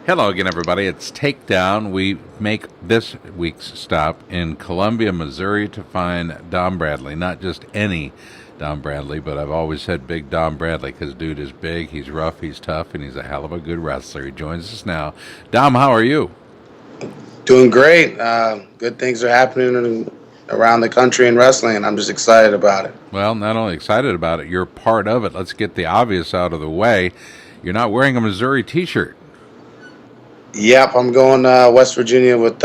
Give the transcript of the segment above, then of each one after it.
Hello again, everybody. It's Takedown. We make this week's stop in Columbia, Missouri to find Dom Bradley. Not just any Dom Bradley, but I've always said Big Dom Bradley because dude is big, he's rough, he's tough, and he's a hell of a good wrestler. He joins us now. Dom, how are you? Doing great. Good things are happening around the country in wrestling, and I'm just excited about it. Well, not only excited about it, you're part of it. Let's get the obvious out of the way. You're not wearing a Missouri t-shirt. Yep, I'm going West Virginia with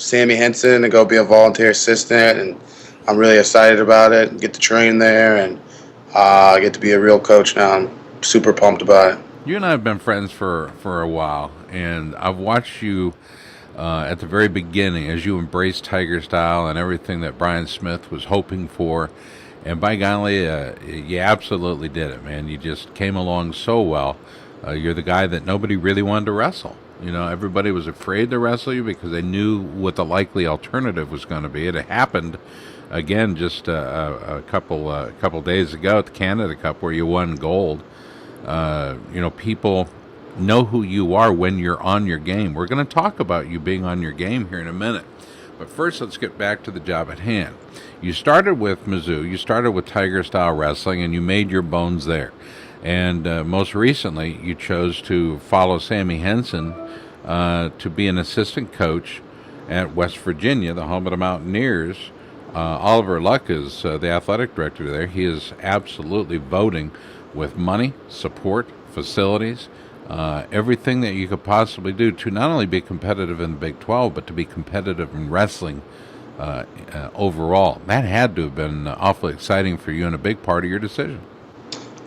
Sammy Henson to go be a volunteer assistant, and I'm really excited about it. Get to train there, and get to be a real coach now. I'm super pumped about it. You and I have been friends for a while, and I've watched you at the very beginning as you embraced Tiger Style and everything that Brian Smith was hoping for. And by golly, you absolutely did it, man. You just came along so well. You're the guy that nobody really wanted to wrestle. You know, everybody was afraid to wrestle you because they knew what the likely alternative was going to be. It happened again just a couple days ago at the Canada Cup where you won gold. People know who you are when you're on your game. We're going to talk about you being on your game here in a minute. But first, let's get back to the job at hand. You started with Mizzou, you started with Tiger Style Wrestling, and you made your bones there. And most recently, you chose to follow Sammy Henson to be an assistant coach at West Virginia, the home of the Mountaineers. Oliver Luck is the athletic director there. He is absolutely voting with money, support, facilities, everything that you could possibly do to not only be competitive in the Big 12, but to be competitive in wrestling overall. That had to have been awfully exciting for you and a big part of your decision.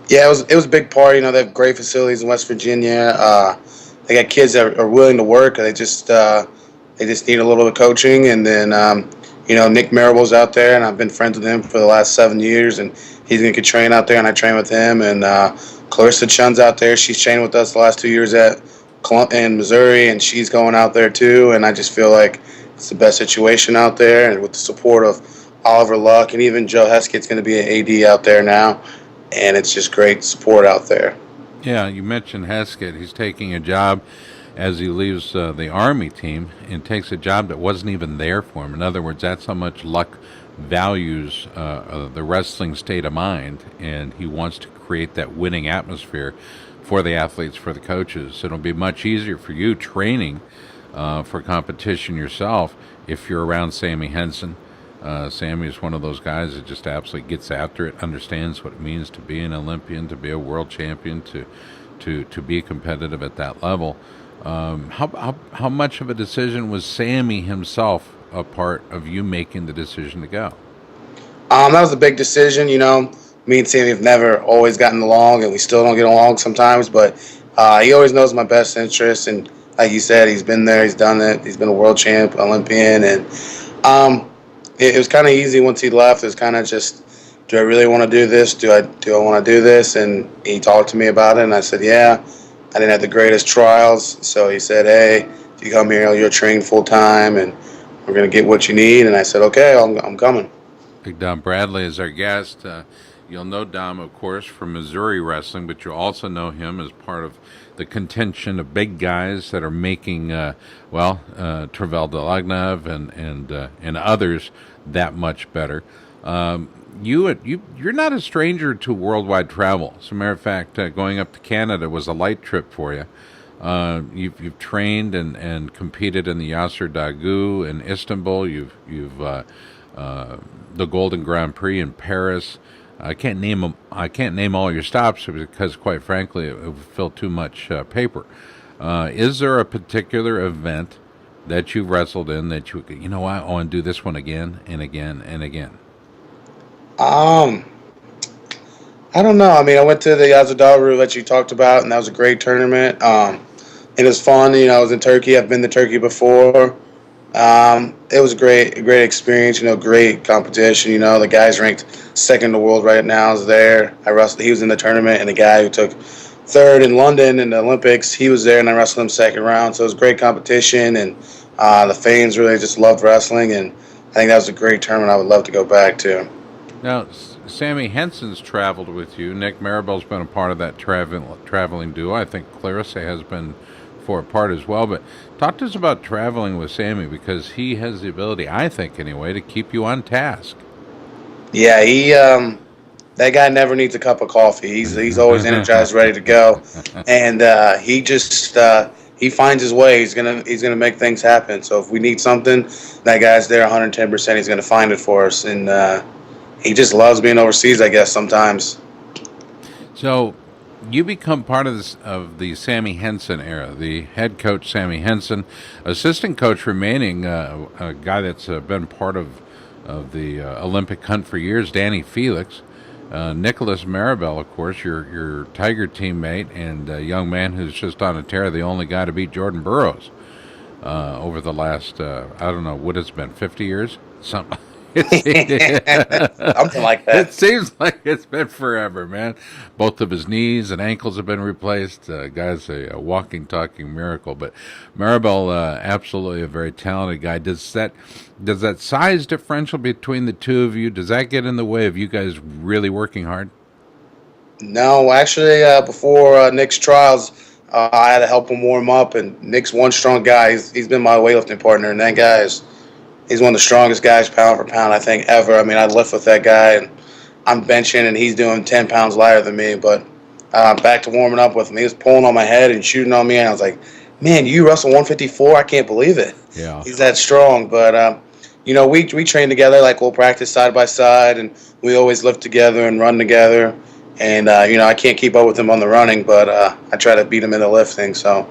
Yeah, it was a big part. You know, they have great facilities in West Virginia. They got kids that are willing to work. They just need a little bit of coaching. And then Nick Marable's out there, and I've been friends with him for the last 7 years, and he's going to train out there, and I train with him. And Clarissa Chun's out there. She's trained with us the last 2 years in Missouri, and she's going out there too. And I just feel like it's the best situation out there, and with the support of Oliver Luck and even Joe Heskett's going to be an AD out there now. And it's just great support out there. Yeah, you mentioned Heskett. He's taking a job as he leaves the Army team and takes a job that wasn't even there for him. In other words, that's how much Luck values the wrestling state of mind, and he wants to create that winning atmosphere for the athletes, for the coaches. It'll be much easier for you training for competition yourself if you're around Sammy Henson. Sammy is one of those guys that just absolutely gets after it, understands what it means to be an Olympian, to be a world champion, to be competitive at that level. How much of a decision was Sammy himself a part of you making the decision to go? That was a big decision. You know, me and Sammy have never always gotten along, and we still don't get along sometimes. But he always knows my best interest, and like you said, he's been there, he's done it, he's been a world champ, Olympian, and it was kind of easy once he left. It was kind of just, do I really want to do this? Do I want to do this? And he talked to me about it, and I said, yeah. I didn't have the greatest trials, so he said, hey, if you come here, you're trained full time, and we're going to get what you need. And I said, okay, I'm coming. Big Dom Bradley is our guest. You'll know Dom, of course, from Missouri wrestling, but you'll also know him as part of the contention of big guys that are making, Tervel Delagnov and others that much better. You're not a stranger to worldwide travel. As a matter of fact, going up to Canada was a light trip for you. You've trained and competed in the Yasser Dagu in Istanbul. You've the Golden Grand Prix in Paris. I can't name all your stops because, quite frankly, it would fill too much paper. Is there a particular event that you've wrestled in that I want to do this one again and again and again? I don't know. I mean, I went to the Yazadaru that you talked about, and that was a great tournament. It was fun. You know, I was in Turkey. I've been to Turkey before. It was a great experience. You know, great competition. You know, the guy's ranked second in the world right now is there. I wrestled. He was in the tournament, and the guy who took third in London in the Olympics, he was there, and I wrestled him second round. So it was great competition, and the fans really just loved wrestling, and I think that was a great tournament. I would love to go back to. Now, Sammy Henson's traveled with you. Nick Marable's been a part of that traveling duo. I think Clarissa has been for a part as well. But talk to us about traveling with Sammy, because he has the ability, I think anyway, to keep you on task. Yeah, that guy never needs a cup of coffee. He's always energized, ready to go, and he finds his way. He's gonna make things happen. So if we need something, that guy's there 110%. He's gonna find it for us, and he just loves being overseas, I guess sometimes. So you become part of the Sammy Henson era. The head coach Sammy Henson, assistant coach remaining, a guy that's been part of the Olympic hunt for years, Danny Felix. Nicholas Maribel, of course, your Tiger teammate and a young man who's just on a tear, the only guy to beat Jordan Burroughs over the last, I don't know, what it's been, 50 years? Something. Something like that. It seems like it's been forever, man. Both of his knees and ankles have been replaced. Guy's a walking, talking miracle. But Maribel, absolutely a very talented guy. Does that size differential between the two of you, does that get in the way of you guys really working hard? No, actually, before Nick's trials, I had to help him warm up, and Nick's one strong guy. He's been my weightlifting partner, and that guy he's one of the strongest guys pound for pound I think ever. I mean, I lift with that guy, and I'm benching, and he's doing 10 pounds lighter than me. But back to warming up with him, he was pulling on my head and shooting on me, and I was like, "Man, you wrestle 154? I can't believe it." Yeah. He's that strong. But we train together. Like we'll practice side by side, and we always lift together and run together. And I can't keep up with him on the running, but I try to beat him in the lifting. So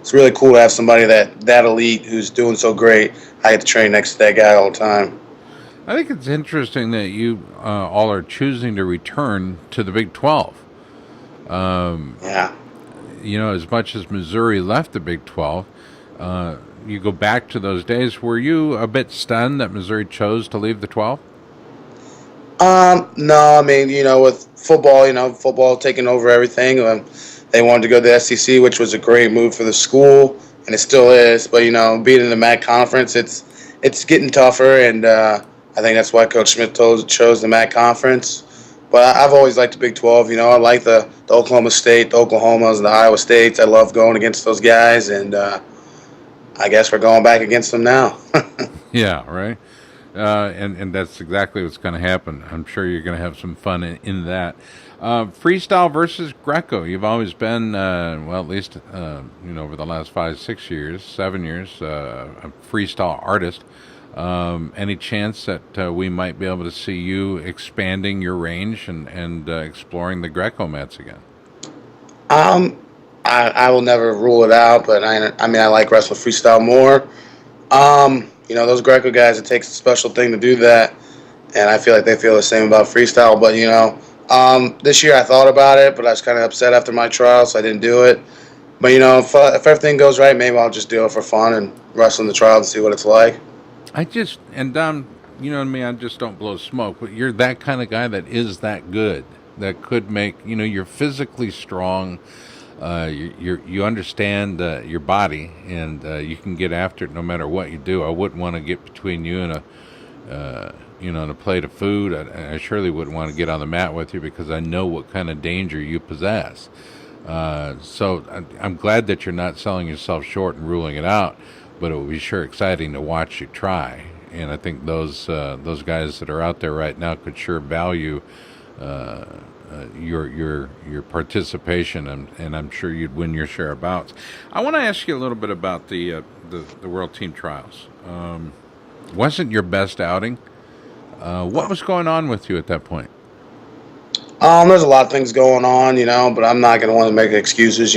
it's really cool to have somebody that elite who's doing so great. I get to train next to that guy all the time. I think it's interesting that you all are choosing to return to the Big 12. Yeah. As much as Missouri left the Big 12, you go back to those days. Were you a bit stunned that Missouri chose to leave the 12? No, I mean, with football taking over everything. They wanted to go to the SEC, which was a great move for the school, and it still is. But being in the MAC conference, it's getting tougher, and I think that's why Coach Smith chose the MAC conference. But I've always liked the Big 12. I like the Oklahoma State, the Oklahomas, and the Iowa States. I love going against those guys, and I guess we're going back against them now. Yeah, right. And that's exactly what's going to happen. I'm sure you're going to have some fun in that. Freestyle versus Greco. You've always been, at least over the last 5, 6 years, 7 years, a freestyle artist. Any chance that we might be able to see you expanding your range and exploring the Greco mats again? I will never rule it out, but I like wrestling freestyle more. Those Greco guys, it takes a special thing to do that, and I feel like they feel the same about freestyle. But this year I thought about it, but I was kind of upset after my trial, so I didn't do it. But if everything goes right, maybe I'll just do it for fun and wrestle in the trial and see what it's like. Don, me, I just don't blow smoke, but you're that kind of guy that is that good, that could make, you're physically strong. You understand your body, and you can get after it no matter what you do. I wouldn't want to get between you and a plate of food. I surely wouldn't want to get on the mat with you, because I know what kind of danger you possess. So I'm glad that you're not selling yourself short and ruling it out, but it would be sure exciting to watch you try. And I think those guys that are out there right now could sure value your participation, and I'm sure you'd win your share of bouts. I want to ask you a little bit about the World Team Trials. Wasn't your best outing? What was going on with you at that point? There's a lot of things going on, but I'm not going to want to make excuses.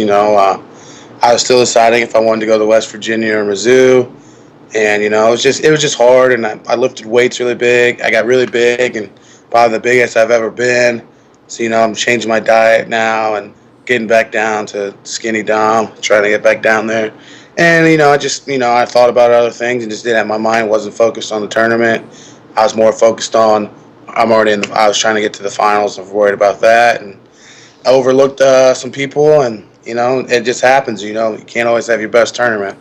I was still deciding if I wanted to go to West Virginia or Mizzou, and it was just hard. And I lifted weights really big. I got really big, and probably the biggest I've ever been. So, I'm changing my diet now and getting back down to skinny Dom, trying to get back down there. And, I thought about other things and just didn't have, my mind wasn't focused on the tournament. I was more focused on, I was trying to get to the finals and worried about that. And I overlooked some people, and, it just happens, you can't always have your best tournament.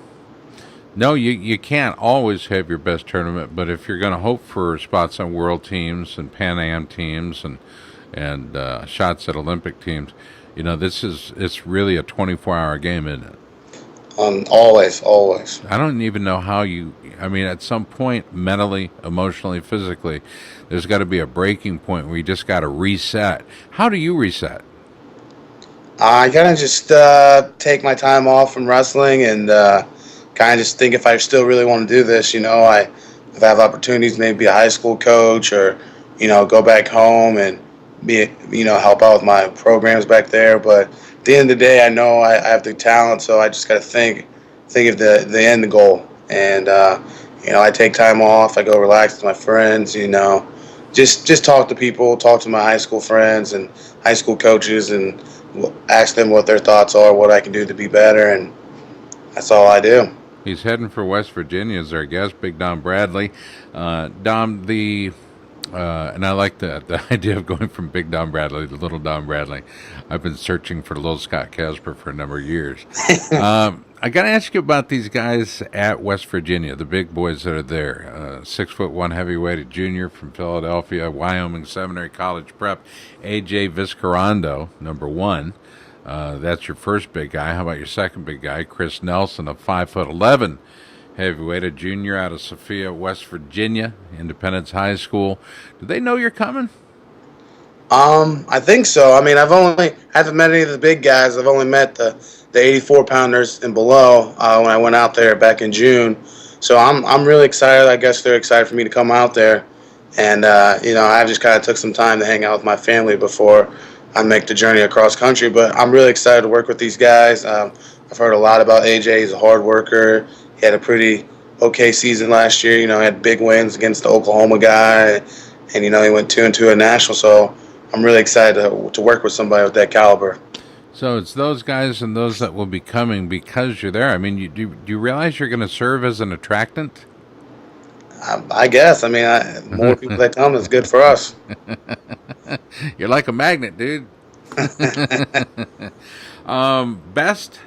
No, you can't always have your best tournament, but if you're going to hope for spots on world teams and Pan Am teams and shots at Olympic teams, it's really a 24-hour game, isn't it? Always, always. I don't even know how you. I mean, at some point, mentally, emotionally, physically, there's got to be a breaking point where you just got to reset. How do you reset? I kind of just take my time off from wrestling and kind of just think if I still really want to do this, if I have opportunities, maybe be a high school coach or, go back home and help out with my programs back there. But at the end of the day, I know I have the talent, so I just got to think of the end goal. And, I take time off. I go relax with my friends, just talk to people, talk to my high school friends and high school coaches and ask them what their thoughts are, what I can do to be better, and that's all I do. He's heading for West Virginia as our guest, Big Dom Bradley. Dom, and I like the idea of going from Big Dom Bradley to Little Dom Bradley. I've been searching for Little Scott Casper for a number of years. I got to ask you about these guys at West Virginia, the big boys that are there. 6'1" heavyweight, a junior from Philadelphia, Wyoming Seminary College Prep, AJ Viscarando, number one. That's your first big guy. How about your second big guy, Chris Nelson, a 5'11" heavyweight, a junior out of Sophia, West Virginia, Independence High School. Do they know you're coming? I think so. I mean, haven't met any of the big guys. I've only met the 84 pounders and below when I went out there back in June. So I'm really excited. I guess they're excited for me to come out there, and I just kind of took some time to hang out with my family before I make the journey across country. But I'm really excited to work with these guys. I've heard a lot about AJ. He's a hard worker. He had a pretty okay season last year. He had big wins against the Oklahoma guy, and he went 2-2 at national. So I'm really excited to work with somebody with that caliber. So it's those guys and those that will be coming because you're there. I mean, do you realize you're going to serve as an attractant? I guess. I mean, more people that come is good for us. You're like a magnet, dude. Best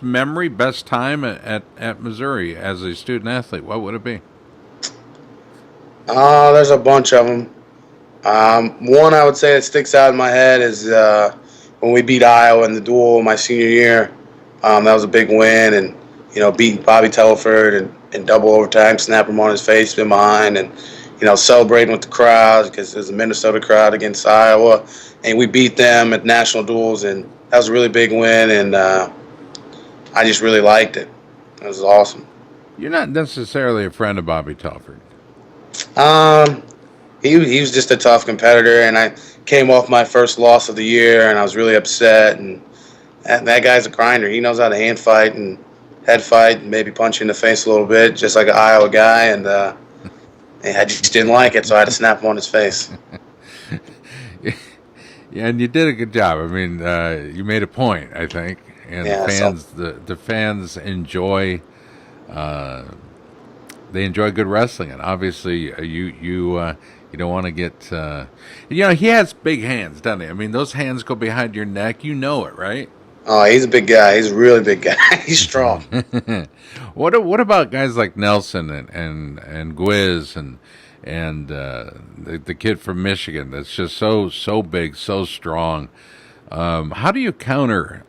memory, best time at Missouri as a student athlete. What would it be? There's a bunch of them. One I would say that sticks out in my head is when we beat Iowa in the duel my senior year. That was a big win, and beating Bobby Telford in double overtime, snap him on his face, been behind, and celebrating with the crowd because it was a Minnesota crowd against Iowa, and we beat them at national duels, and that was a really big win, and I just really liked it. It was awesome. You're not necessarily a friend of Bobby Telford. He was just a tough competitor, and I came off my first loss of the year, and I was really upset. And that guy's a grinder. He knows how to hand fight and head fight, and maybe punch you in the face a little bit, just like an Iowa guy. And I just didn't like it, so I had to snap him on his face. Yeah, and you did a good job. I mean, you made a point, I think, and the fans enjoy. They enjoy good wrestling, and obviously you don't want to get. He has big hands, doesn't he? I mean, those hands go behind your neck. You know it, right? Oh, he's a big guy. He's a really big guy. He's strong. What about guys like Nelson and Gwiz and the kid from Michigan that's just so big, so strong? How do you counter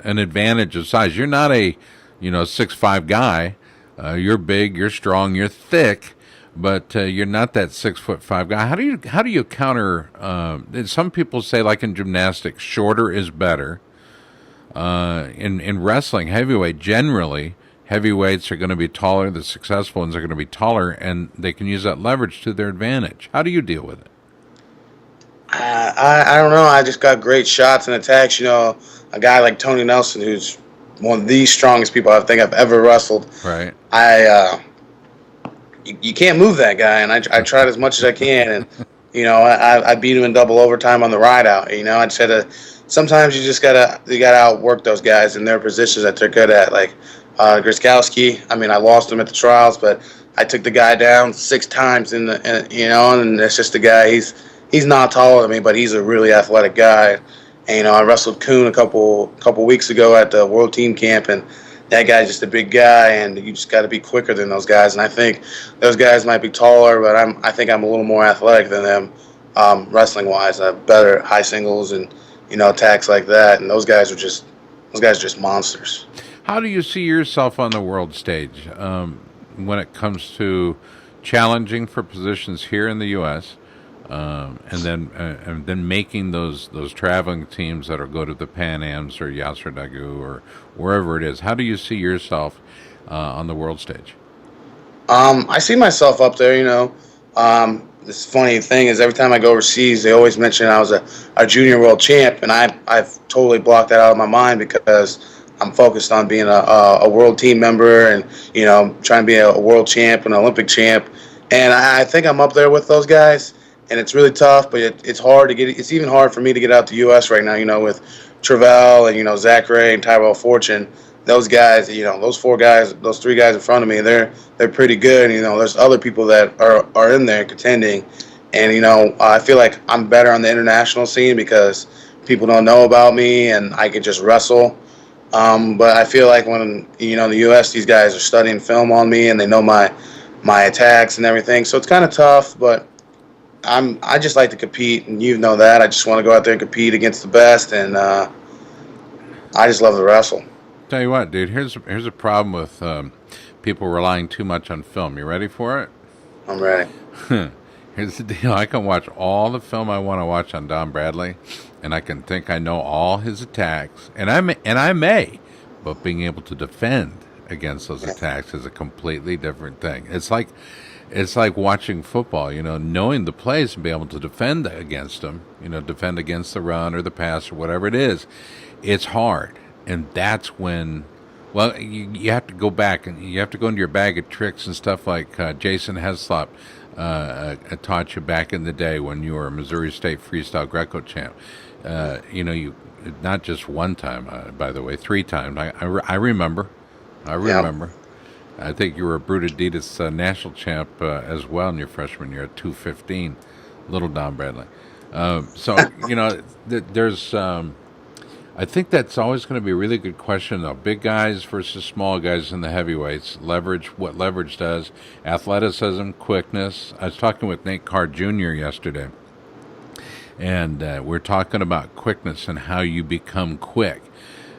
an advantage of size? You're not a 6'5" guy. You're big, you're strong, you're thick, but you're not that 6'5" guy. How do you counter? Some people say, like in gymnastics, shorter is better. In wrestling, heavyweight, generally heavyweights are going to be taller. The successful ones are going to be taller, and they can use that leverage to their advantage. How do you deal with it? I don't know. I just got great shots and attacks. A guy like Tony Nelson, who's one of the strongest people I think I've ever wrestled. Right. You can't move that guy, and I tried as much as I can, and I beat him in double overtime on the ride out. I just had to. Sometimes you gotta outwork those guys in their positions that they're good at. Like Griskowski, I mean, I lost him at the trials, but I took the guy down 6 times and it's just the guy. He's not taller than me, but he's a really athletic guy. And I wrestled Kuhn a couple weeks ago at the World Team Camp, and that guy's just a big guy, and you just got to be quicker than those guys. And I think those guys might be taller, but I think I'm a little more athletic than them, wrestling wise. I have better high singles and attacks like that. And those guys are just monsters. How do you see yourself on the world stage when it comes to challenging for positions here in the U.S. And then making those traveling teams that'll go to the Pan Ams or Yasser or wherever it is? How do you see yourself on the world stage? I see myself up there. This funny thing is every time I go overseas, they always mention I was a junior world champ, and I've totally blocked that out of my mind because I'm focused on being a world team member and trying to be a world champ, an Olympic champ, and I think I'm up there with those guys. And it's really tough, but it's hard to get. It's even hard for me to get out the U.S. right now. With Travell and Zach Ray and Tyrell Fortune, those guys. Those four guys, those three guys in front of me, they're pretty good. There's other people that are in there contending, and I feel like I'm better on the international scene because people don't know about me and I can just wrestle. But I feel like when in the U.S. these guys are studying film on me and they know my attacks and everything, so it's kind of tough, but. I just like to compete, and you know that. I just want to go out there and compete against the best, and I just love to wrestle. Tell you what, dude. Here's a problem with people relying too much on film. You ready for it? I'm ready. Here's the deal. I can watch all the film I want to watch on Don Bradley, and I can think I know all his attacks, and I may, but being able to defend against those attacks is a completely different thing. It's like watching football, knowing the plays and being able to defend against them, defend against the run or the pass or whatever it is. It's hard. And that's when, well, you have to go back and you have to go into your bag of tricks and stuff like Jason Heslop taught you back in the day when you were a Missouri State freestyle Greco champ. You not just one time, by the way, 3 times. I remember. I remember. Yep. I think you were a Brute Adidas national champ as well in your freshman year at 215, little Don Bradley. There's. I think that's always going to be a really good question, though. Big guys versus small guys in the heavyweights. Leverage, what leverage does. Athleticism, quickness. I was talking with Nate Carr Jr. yesterday, and we're talking about quickness and how you become quick.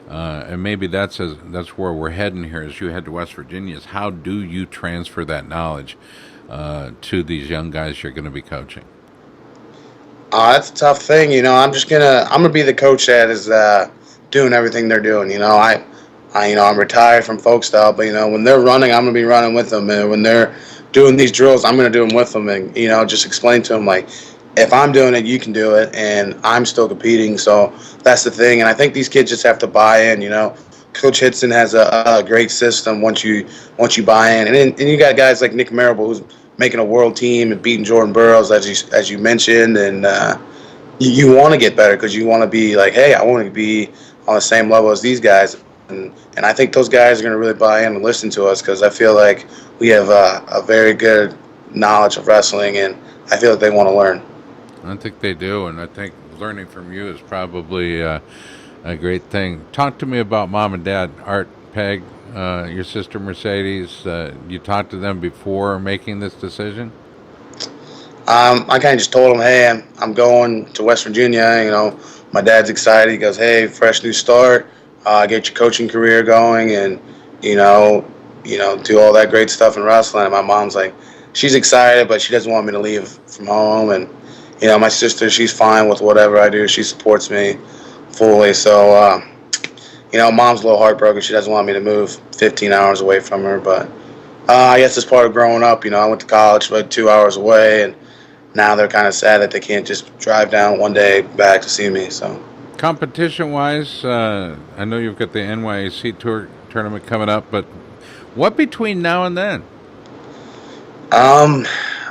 And maybe that's where we're heading here as you head to West Virginia, is how do you transfer that knowledge to these young guys you're going to be coaching? That's a tough thing. I'm gonna be the coach that is doing everything they're doing. I'm retired from folk style, but when they're running, I'm gonna be running with them, and when they're doing these drills, I'm gonna do them with them, and just explain to them like, if I'm doing it, you can do it, and I'm still competing. So that's the thing, and I think these kids just have to buy in. Coach Hitson has a great system once you buy in, and you got guys like Nick Marable who's making a world team and beating Jordan Burroughs as you mentioned, and you want to get better because you want to be like, hey, I want to be on the same level as these guys, and I think those guys are going to really buy in and listen to us because I feel like we have a very good knowledge of wrestling, and I feel like they want to learn. I think they do, and I think learning from you is probably a great thing. Talk to me about mom and dad, Art, Peg, your sister Mercedes. You talked to them before making this decision? I kind of just told them, hey, I'm going to West Virginia. My dad's excited. He goes, hey, fresh new start. Get your coaching career going, and do all that great stuff in wrestling. And my mom's like, she's excited, but she doesn't want me to leave from home. And my sister, she's fine with whatever I do. She supports me fully. So, mom's a little heartbroken. She doesn't want me to move 15 hours away from her. But I guess it's part of growing up. I went to college, but 2 hours away. And now they're kind of sad that they can't just drive down one day back to see me. So, competition-wise, I know you've got the NYAC Tour tournament coming up. But what between now and then? I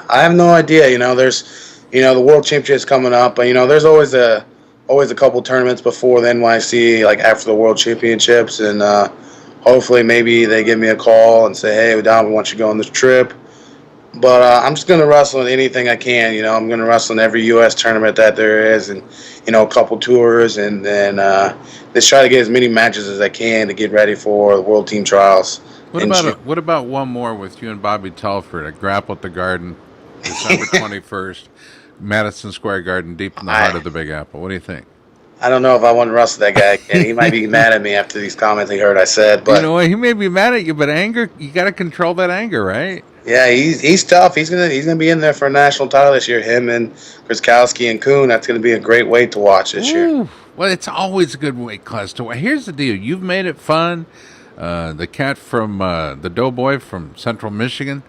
have no idea. There's the World Championships coming up, but there's always a couple tournaments before the NYC, like after the World Championships, and hopefully maybe they give me a call and say, hey, Don, we want you to go on this trip. But I'm just going to wrestle in anything I can. I'm going to wrestle in every U.S. tournament that there is, and a couple tours, and then just try to get as many matches as I can to get ready for the World Team Trials. What about one more with you and Bobby Telford at Grapple at the Garden, December 21st, Madison Square Garden, deep in the heart of the Big Apple? What do you think? I don't know if I want to wrestle that guy again. He might be mad at me after these comments he heard I said, You but know what? He may be mad at you, but anger, you got to control that anger, right? yeah, he's tough. He's gonna be in there for a national title this year. Him and Krzyzkowski and Kuhn. That's gonna be a great weight to watch this year. Ooh. Well, it's always a good weight class to watch. Here's the deal. You've made it fun. The cat from the Doughboy from Central Michigan,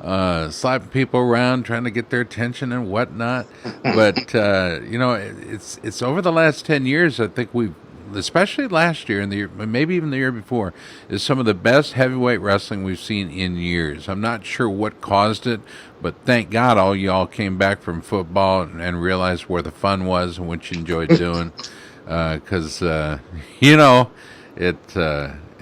slapping people around, trying to get their attention and whatnot. But it's over the last 10 years. I think we've, especially last year and the year, maybe even the year before, is some of the best heavyweight wrestling we've seen in years. I'm not sure what caused it, but thank God all y'all came back from football and realized where the fun was and what you enjoyed doing. Because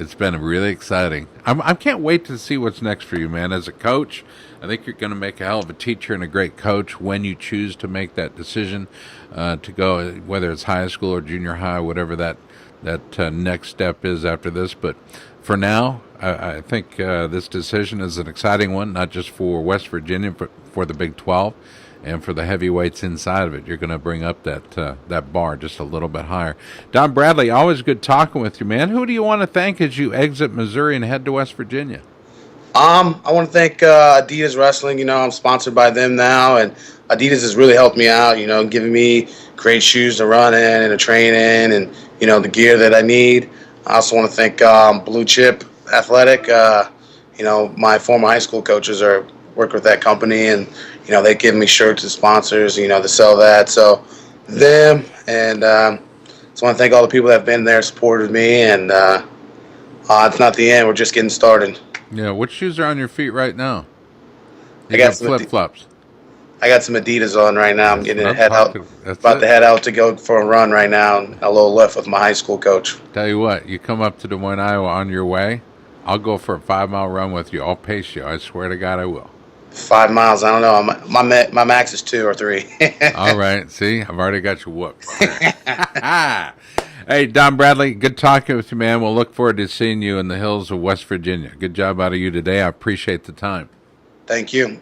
it's been really exciting. I can't wait to see what's next for you, man. As a coach, I think you're going to make a hell of a teacher and a great coach when you choose to make that decision to go, whether it's high school or junior high, whatever that next step is after this. But for now, I think this decision is an exciting one, not just for West Virginia, but for the Big 12. And for the heavyweights inside of it, you're going to bring up that bar just a little bit higher. Don Bradley, always good talking with you, man. Who do you want to thank as you exit Missouri and head to West Virginia? I want to thank Adidas Wrestling. I'm sponsored by them now, and Adidas has really helped me out. Giving me great shoes to run in and to train in, and the gear that I need. I also want to thank Blue Chip Athletic. My former high school coaches work with that company, and they give me shirts and sponsors, to sell that. So them, and just want to thank all the people that have been there, supported me, and it's not the end. We're just getting started. Yeah, what shoes are on your feet right now? I got some flip flops. I got some Adidas on right now. I'm getting About to head out to go for a run right now, and a little lift with my high school coach. Tell you what, you come up to Des Moines, Iowa on your way, I'll go for a 5-mile run with you. I'll pace you. I swear to God I will. 5 miles, I don't know. My max is 2 or 3. All right, see, I've already got you whooped. Hey, Don Bradley, good talking with you, man. We'll look forward to seeing you in the hills of West Virginia. Good job out of you today. I appreciate the time. Thank you.